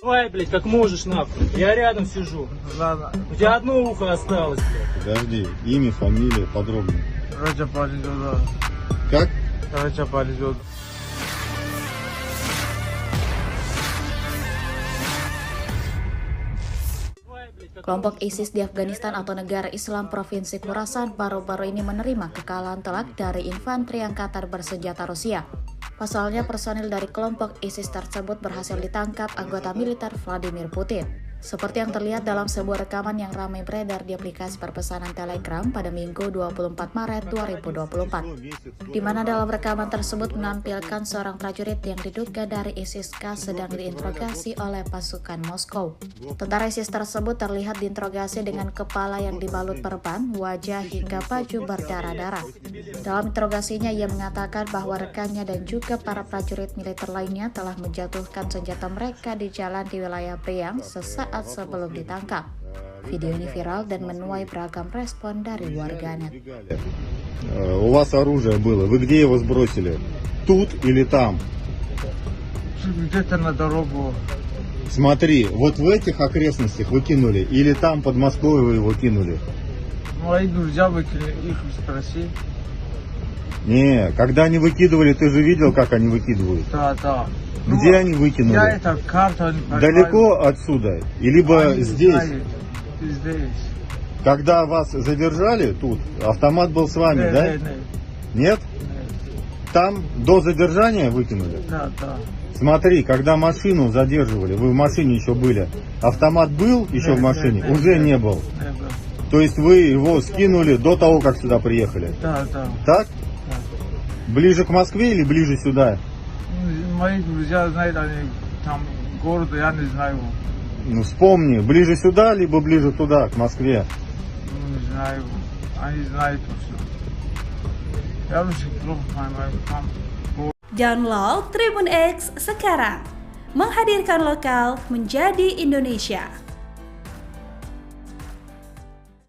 Давай, блядь, как можешь, нахуй. Я рядом сижу. Ладно. У тебя одно ухо осталось, блядь. Подожди, имя, фамилия, подробно. Раджа Пализода. Как? Раджа Пализода. Kelompok ISIS di Afghanistan atau negara Islam Provinsi Khorasan baru-baru ini menerima kekalahan telak dari infanteri angkatan bersenjata Rusia. Pasalnya, personil dari kelompok ISIS tersebut berhasil ditangkap anggota militer Vladimir Putin. Seperti yang terlihat dalam sebuah rekaman yang ramai beredar di aplikasi perpesanan Telegram pada Minggu 24 Maret 2024, di mana dalam rekaman tersebut menampilkan seorang prajurit yang diduga dari ISIS-K sedang diinterogasi oleh pasukan Moskow. Tentara ISIS tersebut terlihat diinterogasi dengan kepala yang dibalut perban, wajah hingga baju berdarah-darah. Dalam interogasinya, ia mengatakan bahwa rekannya dan juga para prajurit militer lainnya telah menjatuhkan senjata mereka di jalan di wilayah Priang sesaat sebelum ditangkap. Video ini viral dan menuai beragam respon dari warganet. У вас оружие было. Вы где его сбросили? Тут или там? Где-то на дорогу. Смотри, вот в этих окрестностях вы кинули, или там под Москвой вы его кинули? Мои друзья выкинули, их спроси. Не, когда они выкидывали, ты же видел, как они выкидывают? Да. Где они выкинули? Я это карту не понимаю. Далеко отсюда? Либо Они здесь? знают. Здесь. Когда вас задержали тут, автомат был с вами, да? Нет? Там до задержания выкинули? Да. Смотри, когда машину задерживали, вы в машине еще были, автомат был еще в машине? Уже не был. Не было. То есть вы его скинули до того, как сюда приехали? Да. Так? Ближе к Москве или ближе сюда? Мои друзья знают, они там город, я не знаю. Ну вспомни, ближе сюда, либо ближе туда, к Москве. Не знаю. Они знают все. Я очень плохо понимаю. Там Download Tribun X sekarang, menghadirkan lokal menjadi Indonesia.